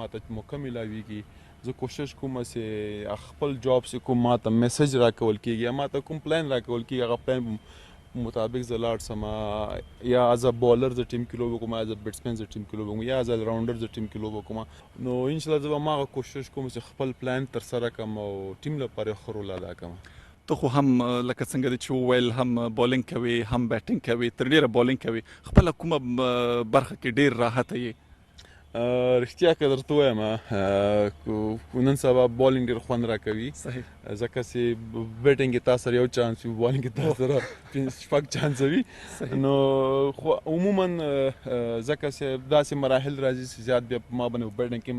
ماته موقع ملاویږي زه کوشش کوم چې خپل جاب چې کوم ماته میسج راکول کېږي یا ماته کوم پلان راکول کېږي هغه پلان مطابق زه لاړ سم یا از بالر زه ټیم کې لوبه کوم از بیټسمین زه ټیم کې لوبه کوم یا از راونډر زه ټیم کې لوبه کوم نو انشاءالله زه به هماغه کوشش کوم چې خپل پلان ترسره کړم او ټیم لپاره ښه رول ادا کړم. ته خو هم لکه څنګه چې وویل هم بالینګ کوي هم بیټینګ کوي تر ډیره بالینګ کوي خپله کومه برخه کې ډیر راحته یې؟ رښتیا که درته ووایم نن سبا بالینګ ډېر خوند راکوي ځکه چې بیټینګ کې تا سره یو چانس وي بالینګ کې تا سره شپږ چانس وي نو خو عموما ځکه چې داسې مراحل راځي چې زیات بیا ما باندې بیټینګ کې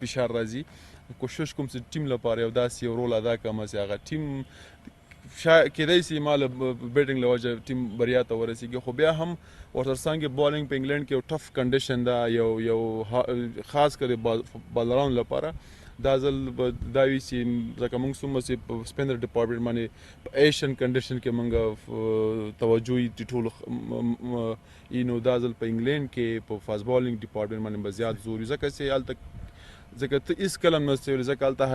فشار راځي کوشش کوم چې ټیم لپاره یو داسې یو رول ادا کړم چې هغه ټیم کیدای شي ما له بیټینګ له وجه ټیم بریا ته ورسېږي خو بیا هم ورسره څنګه بالینګ په انګلینډ کې یو ټف کنډیشن ده یو خاص کر بالرانو لپاره دا ځل دا وي چې ځکه موږ څومره چې په سپینر ډپارټمنټ باندې په ایشین کنډیشن کې موږ توجه یې ټولو نو دا ځل په انګلینډ کې په فاست بالینګ ډپارټمنټ باندې به زیات زور وي ځکه چې هلته ځکه ته هېڅ کله هم نسې ویلی ځکه هلته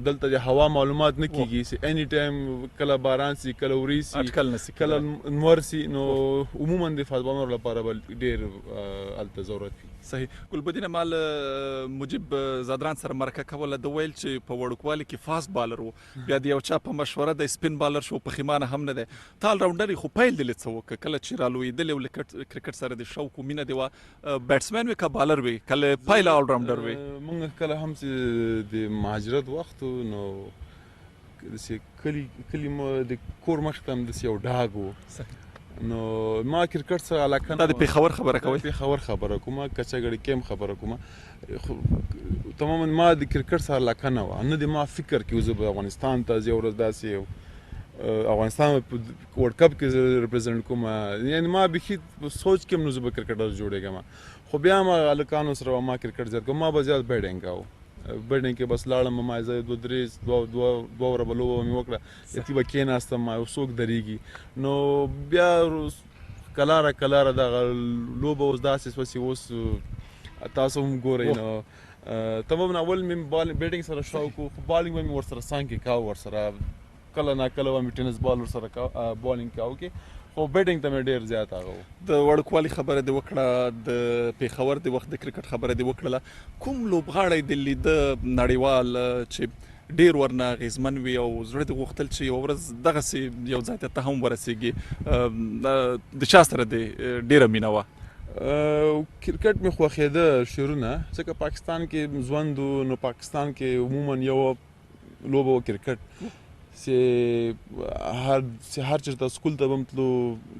دلته د هوا معلومات نه کېږي چې اني ټایم کله باران سي کله وریځ سي کله نور سي نو عموما د فاست بالر لپاره به ډېر هلته ضرورت وي. صحیح. ګلبدینه ما له مجیب زادران سره مرکه کوله د ویل چې په وړوکوالي کې فاست بالر و بیا د یو چا په مشوره د سپین بالر شو پښیمانه هم نه دی تا الراونډر خو پیل دې څه وکړه کله چې رالوېدلې و کرکټ سره د شوق و مینه دې وه بیټسمین وي که بالر وي کله پیل الراونډر وي؟ موږ کله هم چې د مهاجرت وخت نو داسې کلي مو د کور مخې ته هم داسې یو ډاګ و نو ما کرکټ سره علاقه دا د پېښور خبره کوئ؟ پېښور خبره کوم کچهګړې کې هم خبره کوم تماما ما د کرکټ سره علاقه نه وه نه د ما فکر کې زه به افغانستان ته ځي یو ورځ داسې افغانستان په ورلډ کپ کې زه ریپرزینټ کوم یعنې ما بیخي سوچ کې هم نو زه به کرکټر جوړېږم خو بیا هم هلکانو سره ما کرکټ زیات کوم ما به زیات بیټینګ کوم بیټینګ کې بس لاړم ما زه دوه وره به لوبه مې وکړه یتي به کېناستم ما یو څوک درېږي نو بیا کلاره دغه لوبه اوس داسې شوه چې اوس تاسو هم ګورئ نو تماما اول مې بیټینګ سره شوق و خو بالینګ به مې ورسره څنګ کې کاوه ورسره کله ناکله به مې ټینس بال ورسره بالینګ کاوه کې خو بیټینګ ته مې ډېر زیات هغه و. د وړوکوالي خبره دې وکړه د پېښور د وخت د کرکټ خبره دې وکړله کوم لوبغاړی دې لیده نړیوال چې ډېر ورنه اغېزمن وي او زړه دې غوښتل چې یوه ورځ دغسې یو ځای ته هم ورسېږي د چا سره دې ډېره مینه وه؟ کرکټ مې خوښېده شروع نه ځکه پاکستان کې ژوند نو پاکستان کې عموما یو لوبه و کرکټ چې هر چېرته سکول ته به م تلو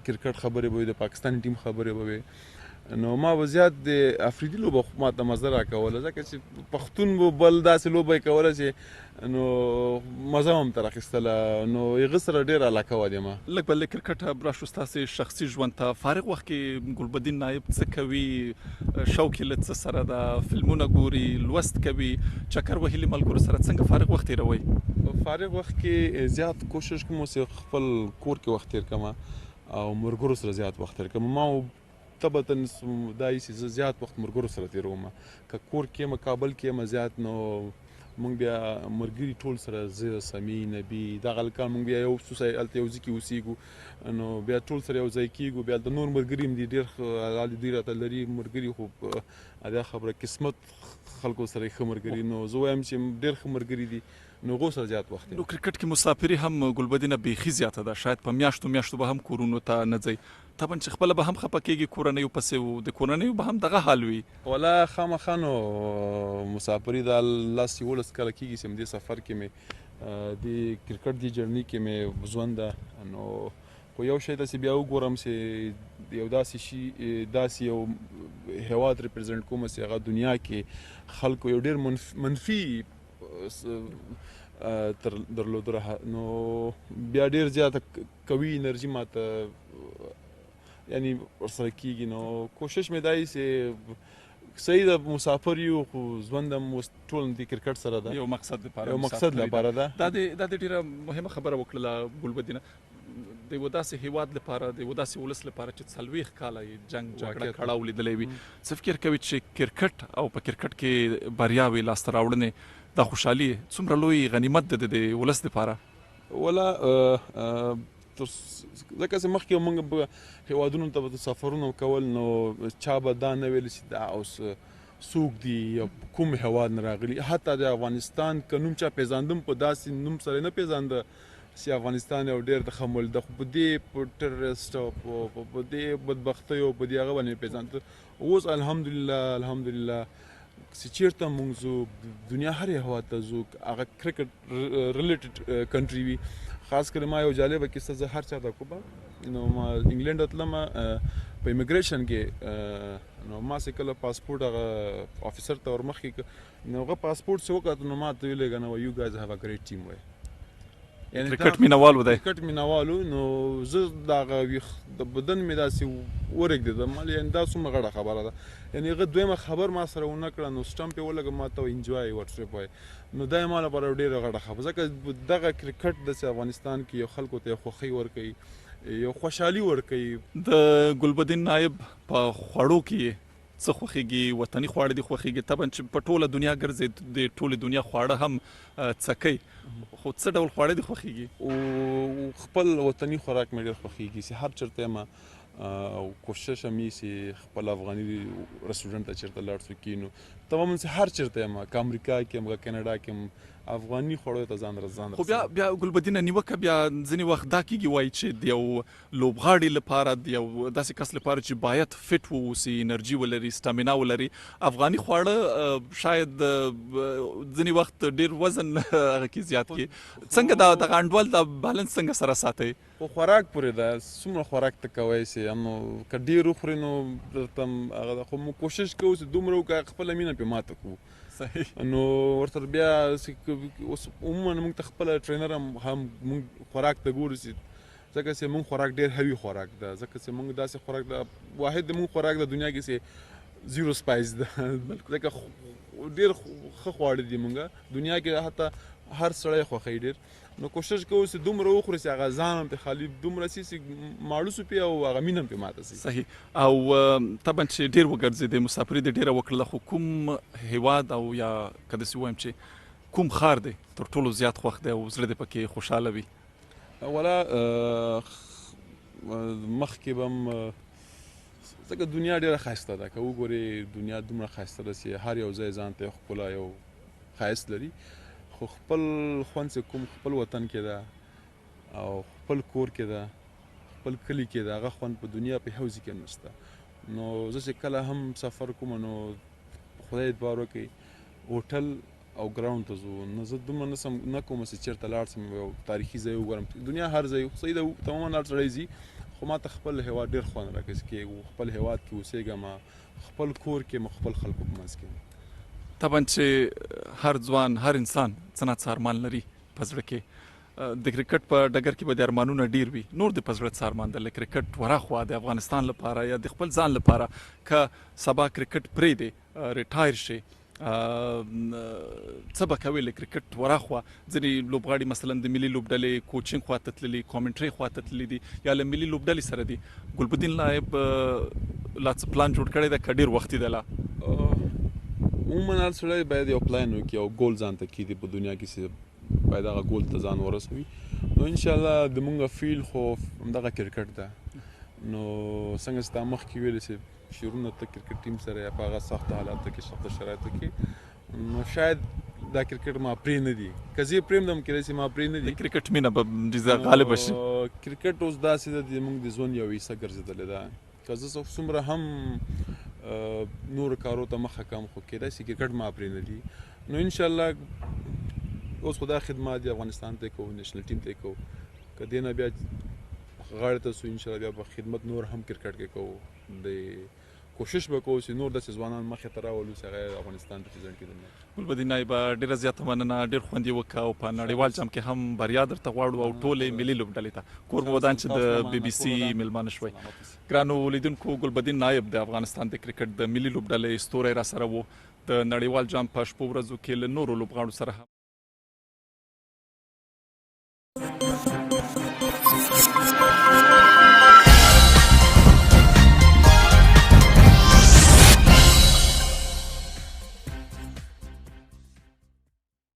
کرکټ خبرې به وي د پاکستان ټیم خبرې به وي نو ما به زیات د افریدي لوبه ما ته مزه راکوله ځکه چې پښتون به بل داسې لوبه یې کوله چې نو مزه هم تر اخیستله نو هغه سره ډېره علاقه وه دې ما. لږ به له کرکټه راشو ستاسې شخصي ژوند ته فارغ وخت کې ګلبدین نایب څه کوي شوق یې له څه سره ده فلمونه ګوري لوست کوي چکر وهلي ملګرو سره څنګه فارغ وخت تېروئ؟ فارغ وخت کې زیات کوشش کوم چې خپل کور کې وخت تېر کړم او ملګرو سره زیات وخت تېر کړم ما طبعا دا چې زه زیات وخت ملګرو سره تېروم که کور کې یم کابل کې یم زیات نو موږ بیا ملګري ټول سره زه سمي نبي دغه هلکان موږ بیا یو هلته یو ځای کې اوسېږو نو بیا ټول سره یو ځای کېږو بیا هلته نور ملګري هم دي ډېر دوی راته لري ملګري خو دا خبره قسمت خلکو سره یې ښه ملګري نو زه وایم چې ډېر ښه ملګري دي نو هغو سره زیات وخت نو کرکټ کې مسافري هم ګلبدینه بیخي زیاته ده شاید په میاشتو به هم کورونو ته نه ځئ طبعا چې خپله به هم خفه کېږي کورنیو پسې و د کورنیو به هم دغه حال وي والا خامخا نو مسافري دا 10-11 کاله کېږي چې همدې سفر کې مې د کرکټ دې جرني کې مې ژوند ده نو خو یو شی داسې بیا وګورم چې یو داسې شي داسې یو هیواد ریپرزینټ کوم چې هغه دنیا کې خلکو یو ډېر منفي درلودره نو بیا ډېر زیاته قوي انرژي ماته یعنی ورسره کېږي نو کوشش مې دا وي چې صحیح ده مسافر یو خو ژوند هم اوس ټول د کرکټ سره ده یو مقصد لپاره ده دا د ډېره مهمه خبره وکړله ګلبدینه د یو داسې هیواد لپاره د یو داسې ولس لپاره چې 40 کاله یې جنګ جګړه واقعیت. کړاو لیدلی وي څه فکر کوي چې کرکټ او په کرکټ کې بریاوې لاسته راوړنې دا خوشحالي څومره لوی غنیمت ده د ولس لپاره؟ ولا ځکه چې مخکې موږ په هیوادونو ته به سفرونه کول نو چا به دا نه ویل چې دا اوس څوک دي یا کوم هیواد نه راغلي. حتی د افغانستان که نوم چا پیژاندم په داسې نوم سره نه پیژانده چې افغانستان یو ډېر د خمول ده، خو په دې په ټرریسټ او په دې بدبختیو په دې هغه باندې پیژانده. اوس الحمدلله چې چېرته موږ ځو دنیا هر هیواد ته ځو هغه کرکټ ریلیټډ کنټري وي. خاص کر ما یو جالبه کیسه زه هر چا ته کوم نو ما انګلند تلم په ایمیګریشن کې نو ما چې کله پاسپورټ هغه افیسر ته ورمخکې نو هغه پاسپورټ چې وکړ نو ما ته ویلې نو یو ګایز هاف ا ګریټ ټیم وای کرکټ مینوال و دی کرکټ مینوالو نو زه دغه د بدن مې داسې ورګدم یعنې دا څومره غټه خبره ده. یعنې هغه دویمه خبر ما سره ونه کړه نو سټمپ یې ولګه ما ته انجوای ور ټریپ وای نو دا یې ما لپاره ډېره غټه خبره ځکه دغه کرکټ داسې افغانستان کې یو خلکو ته خوښۍ ورکوي یو خوشحالي ورکوي. د ګلبدین نایب په خوړو کې څه خوښیږي؟ وطني خواړه دي خوښیږي؟ طبعا چې په ټوله دنیا ګرځي د ټولې دنیا خواړه هم څکئ خو څه ډول خواړه دي خوښیږي؟ او خپل وطني خوراک مې ډېر خوښیږي چې هر چېرته یم او کوشش هم یې چې خپل افغاني رسټورنټ ته چېرته لاړ شو کینو تماما چې هر چېرته یم که امریکا کې یم که کینیډا کې یم افغاني خوړو ته ځان خو بیا ګلبدینه نیوکه بیا ځینې وخت دا کېږي وایي چې د یو لوبغاړي لپاره د یو داسې کس لپاره چې باید فټ واوسي انرژي ولري سټامینا ولري افغاني خواړه شاید ځینې وخت ډېر وزن هغه کې زیات کړي. څنګه دغه انډول دا بالانس څنګه سره ساتئ؟ خو خوراک پورې ده څومره خوراک ته کوی سي نو که ډېر وخوري نو درته هغه خو موږ کوشش کوو چې دومره وکړو خپله مینه پرې ماته کړو. صحیح. نو ورته بیا اوس عموما موږ ته خپله ټرینر هم موږ خوراک ته ګورو چې ځکه چې موږ خوراک ډېر هوي خوراک ده ځکه چې موږ داسې خوراک ده واحد د موږ خوراک د دنیا کې چې زیرو سپایس ده ځکه ډېر ښه خواړه دي موږ دنیا کې حتی هر سړی خوښوي ډېر نو کوشش کوو چې دومره وخورو چې هغه ځان هم پرې خالي دومره سي چې ماړه سو پرې او هغه مینه هم پرې ماته سي. صحیح. او طبعا چې ډېر وګرځېدې مسافري دې ډېره وکړله خو کوم هیواد او یا که داسې ووایم چې کوم ښار دی تر ټولو زیات خوښ دی او زړه دې پکې خوشحاله وي؟ ولا مخکې به هم ځکه دنیا ډېره ښایسته ده که وګورې دنیا دومره ښایسته ده چې هر یو ځای ځان ته ښکلا یو ښایست لري خو خپل خوند چې کوم خپل وطن کې ده او خپل کور کې ده خپل کلي کې ده هغه خوند په دنیا په هیڅ ځای کې نشته. نو زه چې کله هم سفر کوم نو خدای دعا وکړي هوټل او ګراوند ته ځو نو زه دومره نه کوم چې چېرته لاړ شم یو تاریخي ځای وګورم دنیا هر ځای صحیح ده تماما هر سړی ځي خو ما ته خپل هیواد ډېر خوند راکوي چې خپل هیواد کې اوسېږم خپل کور کې م خپل خلکو په منځ کې. طبعا چې هر ځوان هر انسان څه نه څه ارمان لري په زړه کې د کرکټ په ډګر کې به د ارمانونه ډیر وي نور د په زړه څه ارمان دی کرکټ ورخوا د افغانستان لپاره یا د خپل ځان لپاره که سبا کرکټ پرېږدي ریټایر شي څه به کوي له کرکټ ورخوا ځینې لوبغاړي مثلا د ملي لوبډلې کوچینګ خواته تللي کامنټري خواته تللي دي یا له ملي لوبډلې سره دي ګلبدین نایب لا څه پلان جوړ کړی دی که ډېر وختي دی لا؟ عموما هر سړی باید یو پلان وکړي او ګول ځان ته کیږدي په دنیا کې چې باید هغه ګول ته ځان ورسوي نو انشاءالله د مونږ فیل خو همدغه کرکټ ده نو څنګه چې تا مخکې ویلې چې شروعونه ته کرکټ ټیم سره یا په هغه سخته حالاتو کې سخته شرایطو کې نو شاید دا کرکټ ما پرې نه دي که زه یې پرېږدم کیدای شي ما پرې نه دي کرکټ مینه به غالبه شي. کرکټ اوس داسې ده د مونږ د ژوند یو حصه ګرځېدلې ده که زه څومره هم نور کارو ته مخه کم خو کېدای شي کرکټ ما پرې نه دي نو انشاءالله اوس خو دا خدمات دی افغانستان ته یې کوو نیشنل ټیم ته یې کوو که دې نه بیا غاړې ته سو انشاءالله بیا به خدمت نور هم کرکټ کې کوو د کوشش به کوو چې نور داسې ځوانان مخې ته راولو چې هغه افغانستان ریپرزنټ کړي. ګلبدین نایب ډېره زیاته مننه ډېر خوند یې وکړه او په نړیوال جام کې هم بریا درته غواړو او ټولې ملي لوبډلې ته کور مو ودان چې د بي بي سي میلمانه شوئ. ګرانو لیدونکو ګلبدین نایب د افغانستان د کرکټ د ملي لوبډلې ستوری را سره و د نړیوال جام په شپو ورځو کې له نورو لوبغاړو سره